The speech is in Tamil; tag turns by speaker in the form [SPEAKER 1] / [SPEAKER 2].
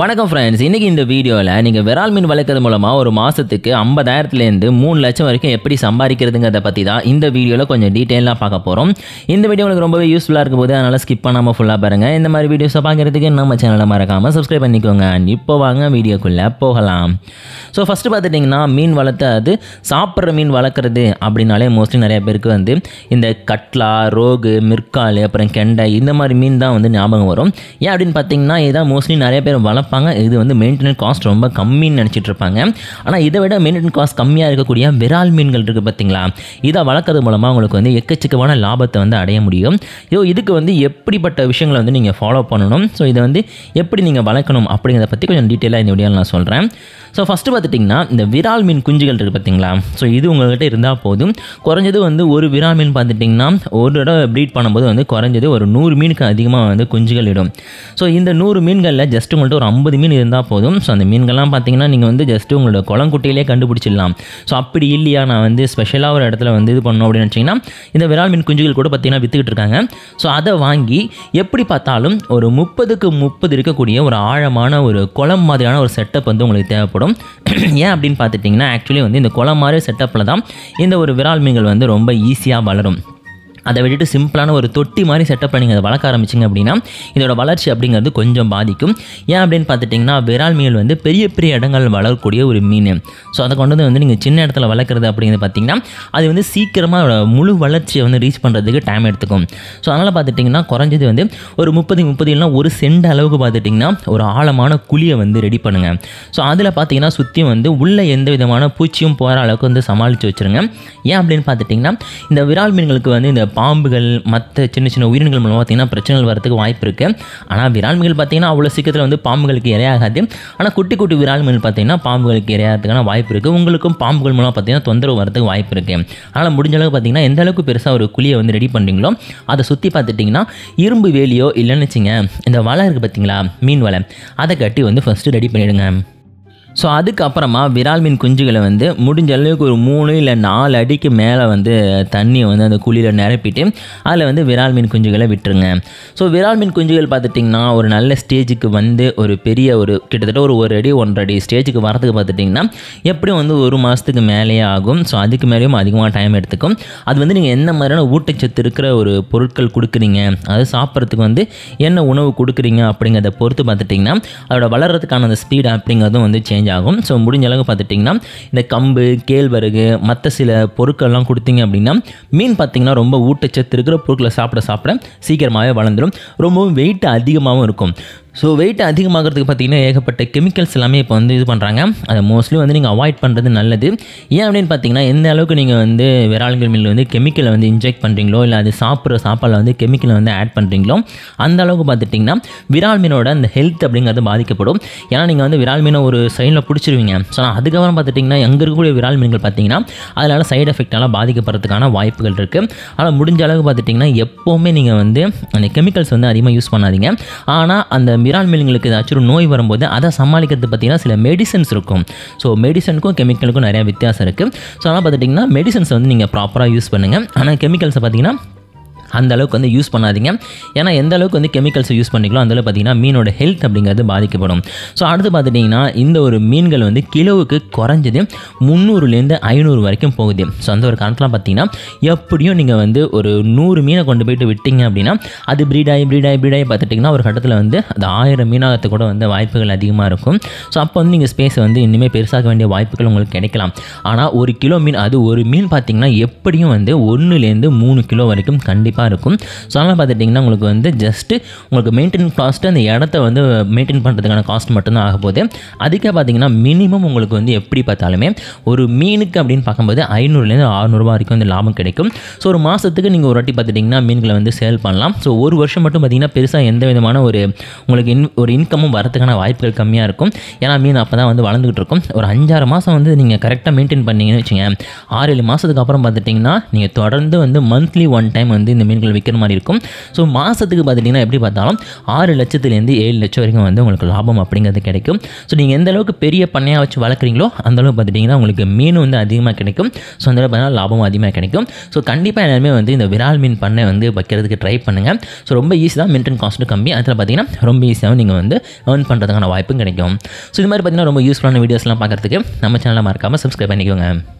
[SPEAKER 1] வணக்கம் ஃப்ரெண்ட்ஸ், இன்றைக்கி இந்த வீடியோவில் நீங்கள் விரால் மீன் வளர்க்கறது மூலமாக ஒரு மாதத்துக்கு 50,000லேருந்து 3 லட்சம் வரைக்கும் எப்படி சம்பாதிக்கிறதுங்கிறத பற்றி தான் இந்த வீடியோவில் கொஞ்சம் டீட்டெயிலாக பார்க்க போகிறோம். இந்த வீடியோ உங்களுக்கு ரொம்பவே யூஸ்ஃபுல்லாக இருக்கும் போது அதனால் ஸ்கிப் பண்ணாமல் ஃபுல்லாக பாருங்கள். இந்த மாதிரி வீடியோஸை பார்க்குறதுக்கு நம்ம சேனலை மறக்காமல் சப்ஸ்கிரைப் பண்ணிக்கோங்க. இப்போ வாங்க வீடியோக்குள்ளே போகலாம். ஸோ ஃபஸ்ட்டு பார்த்துட்டிங்கன்னா மீன் வளர்த்து அது சாப்பிட்ற மீன் வளர்க்குறது அப்படின்னாலே மோஸ்ட்லி நிறைய பேருக்கு இந்த கட்லா, ரோகு, மிர்கால், அப்புறம் கெண்டை இந்த மாதிரி மீன் தான் ஞாபகம் வரும். ஏன் அப்படின்னு பார்த்தீங்கன்னா இதான் மோஸ்ட்லி நிறைய பேர் வளர்ப்பாங்க. இது மெயின்டெனன்ஸ் காஸ்ட் ரொம்ப கம்மின்னு நினச்சிட்டு இருப்பாங்க. ஆனால் இதை விட மெயின்டெனன்ஸ் காஸ்ட் கம்மியாக இருக்கக்கூடிய விரால் மீன்கள் இருக்குது பார்த்தீங்களா, இதை வளர்க்கறது மூலமாக உங்களுக்கு எக்கச்சக்கமான லாபத்தை அடைய முடியும். இதுக்கு எப்படிப்பட்ட விஷயங்களை நீங்கள் ஃபாலோ பண்ணணும், ஸோ இதை எப்படி நீங்கள் வளர்க்கணும் அப்படிங்கிறத பற்றி கொஞ்சம் டீட்டெயிலாக இந்த வீடியோவில் நான் சொல்கிறேன். ஸோ ஃபஸ்ட்டு பார்த்துட்டிங்கன்னா இந்த விரால் மீன் குஞ்சுகள் இருக்குது பார்த்தீங்களா, ஸோ இது உங்கள்கிட்ட இருந்தால் போதும். குறைஞ்சது ஒரு விரால் மீன் பார்த்துட்டிங்கன்னா ஒரு தடவை ப்ரீட் பண்ணும்போது குறைஞ்சது ஒரு 100 மீனுக்கு அதிகமாக குஞ்சுகள் இடும். ஸோ இந்த 100 மீன்களில் ஜஸ்ட் உங்கள்கிட்ட ஒரு 50 மீன் இருந்தால் போதும். ஸோ அந்த மீன்கள்லாம் பார்த்தீங்கன்னா நீங்கள் ஜஸ்ட்டு உங்களோட குளங்குட்டையிலே கண்டுபிடிச்சிடலாம். ஸோ அப்படி இல்லையா, நான் ஸ்பெஷலாக ஒரு இடத்துல இது பண்ணணும் அப்படின்னு நினச்சிங்கன்னா இந்த விரால் மீன் குஞ்சுகள் கூட பார்த்தீங்கன்னா விற்றுக்கிட்டு இருக்காங்க. ஸோ அதை வாங்கி எப்படி பார்த்தாலும் ஒரு 30க்கு 30 இருக்கக்கூடிய ஒரு ஆழமான ஒரு குளம் மாதிரியான ஒரு செட்டப் உங்களுக்கு தேவைப்படும். ஏன் அப்படின்னு பார்த்துட்டிங்கன்னா ஆக்சுவலி இந்த குளம் மாதிரி செட்டப்பில் தான் இந்த ஒரு விரால் மீன்கள் ரொம்ப ஈஸியாக வளரும். அதை விட்டுட்டு சிம்பிளான ஒரு தொட்டி மாதிரி செட்டப் பண்ணி அதை வளர்க்க ஆரம்பிச்சிங்க அப்படின்னா இதோட வளர்ச்சி அப்படிங்கிறது கொஞ்சம் பாதிக்கும். ஏன் அப்படின்னு பார்த்துட்டிங்கன்னா விரால் மீன் பெரிய பெரிய இடங்கள் வளரக்கூடிய ஒரு மீன். ஸோ அதை கொண்டு நீங்கள் சின்ன இடத்துல வளர்க்குறது அப்படிங்கிறது பார்த்திங்கன்னா அது சீக்கிரமாக முழு வளர்ச்சியை ரீச் பண்ணுறதுக்கு டைம் எடுத்துக்கும். ஸோ அதனால் பார்த்துட்டிங்கன்னா குறைஞ்சது ஒரு 30 இல்லைனா ஒரு சென்ட் அளவுக்கு பார்த்துட்டிங்கன்னா ஒரு ஆழமான குழியை ரெடி பண்ணுங்கள். ஸோ அதில் பார்த்திங்கன்னா சுற்றியும் உள்ளே எந்த விதமான பூச்சியும் போகிற அளவுக்கு சமாளித்து வச்சுருங்க. ஏன் அப்படின்னு பார்த்துட்டிங்கன்னா இந்த விரால் மீன்களுக்கு இந்த பாம்புகள் மற்ற சின்ன சின்ன உயிரினங்கள் மூலமாக பார்த்திங்கன்னா பிரச்சனைகள் வரதுக்கு வாய்ப்பு இருக்குது. ஆனால் விரால் மீன்கள் பார்த்திங்கன்னா அவ்வளோ சீக்கிரத்தில் பாம்புகளுக்கு இரையாகாது. ஆனால் குட்டி குட்டி விரால் மீன் பார்த்திங்கன்னா பாம்புகளுக்கு இரையாகிறதுக்கான வாய்ப்பு இருக்குது. உங்களுக்கும் பாம்புகள் மூலம் பார்த்திங்கன்னா தொந்தரவு வரதுக்கு வாய்ப்பு இருக்குது. அதனால் முடிஞ்ச அளவுக்கு பார்த்திங்கன்னா எந்த அளவுக்கு பெருசாக ஒரு குழியை ரெடி பண்ணுறீங்களோ அதை சுற்றி பார்த்துட்டிங்கன்னா இரும்பு வேலியோ இல்லைன்னு வச்சுங்க இந்த வலை இருக்குது பார்த்திங்களா, மீன் வலை, அதை கட்டி ஃபஸ்ட்டு ரெடி பண்ணிவிடுங்க. ஸோ அதுக்கப்புறமா விரால் மீன் குஞ்சுகளை முடிஞ்ச அளவுக்கு ஒரு 3 இல்லை 4 அடிக்கு மேலே தண்ணியை அந்த குழியில் நிரப்பிட்டு அதில் விரால் மீன் குஞ்சுகளை விட்டுருங்க. ஸோ விரால் மீன் குஞ்சுகள் பார்த்துட்டிங்கன்னா ஒரு நல்ல ஸ்டேஜுக்கு ஒரு பெரிய ஒரு கிட்டத்தட்ட ஒரு 1 அடி 1.5 அடி ஸ்டேஜுக்கு வரதுக்கு பார்த்துட்டிங்கன்னா எப்படியும் 1 மாதத்துக்கு மேலேயே ஆகும். ஸோ அதுக்கு மேலேயும் அதிகமாக டைம் எடுத்துக்கும். அது நீங்கள் என்ன மாதிரியான ஊட்டச்சத்து இருக்கிற ஒரு பொருட்கள் கொடுக்குறீங்க, அது சாப்பிட்றதுக்கு என்ன உணவு கொடுக்குறீங்க அப்படிங்கிறத பொறுத்து பார்த்துட்டிங்கன்னா அதோட வளர்கிறதுக்கான அந்த ஸ்பீட் அப்படிங்கிறதும் சேஞ்ச் ஆகும். ஸோ முடிஞ்ச அளவுக்கு பார்த்துட்டிங்கன்னா இந்த கம்பு, கேழ்வரகு, மற்ற சில பொருட்கள்லாம் கொடுத்தீங்க அப்படின்னா மீன் பார்த்திங்கன்னா ரொம்ப ஊட்டச்சத்து இருக்கிற பொருட்களை சாப்பிட சீக்கிரமாகவே வளர்ந்துடும். ரொம்பவும் வெயிட் அதிகமாகவும் இருக்கும். ஸோ வெயிட் அதிகமாகிறதுக்கு பார்த்திங்கன்னா ஏகப்பட்ட கெமிக்கல்ஸ் எல்லாமே இப்போ இது பண்ணுறாங்க. அதை மோஸ்ட்லி நீங்கள் அவாய்ட் பண்ணுறது நல்லது. ஏன் அப்படின்னு பார்த்தீங்கன்னா எந்த அளவுக்கு நீங்கள் விரால்கள் மீனில் கெமிக்கலை இன்ஜெக்ட் பண்ணுறீங்களோ இல்லை அது சாப்பிட்ற சாப்பாடில் கெமிக்கலை ஆட் பண்ணுறீங்களோ அந்த அளவுக்கு பார்த்துட்டிங்கன்னா விரால் மீனோட அந்த ஹெல்த் அப்படிங்கிறது பாதிக்கப்படும். ஏன்னா நீங்கள் விரால் மீனை ஒரு சைடில் பிடிச்சிருவீங்க. ஸோ அதுக்கப்புறம் பார்த்துட்டிங்கன்னா எங்கே இருக்கக்கூடிய விரால் மீன்கள் பார்த்திங்கன்னா அதனால் சைடு எஃபெக்டால் பாதிக்கப்படுறதுக்கான வாய்ப்புகள் இருக்குது. ஆனால் முடிஞ்ச அளவுக்கு பார்த்துட்டிங்கன்னா எப்போவுமே நீங்கள் அந்த கெமிக்கல்ஸ் அதிகமாக யூஸ் பண்ணாதீங்க. ஆனால் அந்த விரால் மீன்களுக்கு ஏதாச்சும் நோய் வரும்போது அதை சமாளிக்கிறது பார்த்திங்கன்னா சில மெடிசன்ஸ் இருக்கும். ஸோ மெடிசனுக்கும் கெமிக்கலுக்கும் நிறையா வித்தியாசம் இருக்குது. ஸோ அதனால் பார்த்துட்டிங்கன்னா மெடிசன்ஸ் நீங்கள் ப்ராப்பராக யூஸ் பண்ணுங்கள். ஆனால் கெமிக்கல்ஸை பார்த்திங்கன்னா அந்த அளவுக்கு யூஸ் பண்ணாதீங்க. ஏன்னா எந்த அளவுக்கு கெமிக்கல்ஸை யூஸ் பண்ணிக்கலாம் அந்தளவுக்கு பார்த்திங்கன்னா மீனோட ஹெல்த் அப்படிங்கிறது பாதிக்கப்படும். ஸோ அடுத்து பார்த்துட்டிங்கன்னா இந்த ஒரு மீன்கள் கிலோவுக்கு குறைஞ்சது 300லேருந்து 500 வரைக்கும் போகுது. ஸோ அந்த ஒரு காலத்தில் பார்த்திங்கன்னா எப்படியும் நீங்கள் ஒரு 100 மீனை கொண்டு போயிட்டு விட்டீங்க அப்படின்னா அது ப்ரீடாகி பார்த்துட்டிங்கன்னா ஒரு கட்டத்தில் அது 1000 மீனாகத்து கூட வாய்ப்புகள் அதிகமாக இருக்கும். ஸோ அப்போ நீங்கள் ஸ்பேஸை இனிமேல் பெருசாக வேண்டிய வாய்ப்புகள் உங்களுக்கு கிடைக்கலாம். ஆனால் 1 கிலோ மீன், அது ஒரு மீன் பார்த்திங்கன்னா எப்படியும் 1லேருந்து 3 கிலோ வரைக்கும் கண்டிப்பாக இருக்கும். ஸோ அதனால் பார்த்துட்டிங்கன்னா உங்களுக்கு ஜஸ்ட்டு உங்களுக்கு மெயின்டைன் காஸ்ட்டு அந்த இடத்த மெயின்டைன் பண்ணுறதுக்கான காஸ்ட் மட்டும்தான் ஆக போகுது. அதுக்கே பார்த்திங்கன்னா மினிமம் உங்களுக்கு எப்படி பார்த்தாலுமே ஒரு மீனுக்கு அப்படின்னு பார்க்கும்போது 500லேருந்து 600 வரைக்கும் லாபம் கிடைக்கும். ஸோ ஒரு மாதத்துக்கு நீங்கள் ஒரு வாட்டி பார்த்துட்டிங்கன்னா மீன்களை சேல் பண்ணலாம். ஸோ ஒரு வருஷம் மட்டும் பார்த்திங்கன்னா பெருசாக எந்த விதமான உங்களுக்கு ஒரு இன்கமும் வரதுக்கான வாய்ப்புகள் கம்மியாக இருக்கும். ஏன்னா மீன் அப்போ தான் வளர்ந்துக்கிட்டு இருக்கும். ஒரு 5-6 மாதம் நீங்கள் கரெக்டாக மெயின்டைன் பண்ணிங்கன்னு வச்சுங்க, 6-7 மாதத்துக்கு அப்புறம் பார்த்துட்டிங்கன்னா நீங்கள் தொடர்ந்து மந்த்லி 1 டைம் இந்த மீன்கள் விற்கிற மாதிரி இருக்கும். ஸோ மாதத்துக்கு பார்த்துட்டிங்கன்னா எப்படி பார்த்தாலும் 6 லட்சத்துலேருந்து 7 லட்சம் வரைக்கும் வந்து உங்களுக்கு லாபம் அப்படிங்கிறது கிடைக்கும். ஸோ நீங்கள் எந்த அளவுக்கு பெரிய பண்ணையாக வச்சு வளர்க்குறீங்களோ அந்தளவுக்கு பார்த்துட்டிங்கன்னா உங்களுக்கு மீன் வந்து அதிகமாக கிடைக்கும். ஸோ அந்த அளவுக்கு பார்த்தீங்கன்னா லாபமும் அதிகமாக கிடைக்கும். ஸோ கண்டிப்பாக எல்லாருமே வந்து இந்த விரால் மீன் பண்ணை வந்து வைக்கிறதுக்கு ட்ரை பண்ணுங்கள். ஸோ ரொம்ப ஈஸி தான், மெயின்டைன் காஸ்ட்டும் கம்மி. அதில் பார்த்தீங்கன்னா ரொம்ப ஈஸியாகவும் நீங்கள் வந்து ஏர்ன் பண்ணுறதுக்கான வாய்ப்பும் கிடைக்கும். ஸோ இது மாதிரி பார்த்தீங்கன்னா ரொம்ப யூஸ்ஃபுல்லான வீடியோஸ்லாம் பார்க்குறதுக்கு நம்ம சேனலை மறக்காமல் சப்ஸ்கிரைப் பண்ணிக்கோங்க.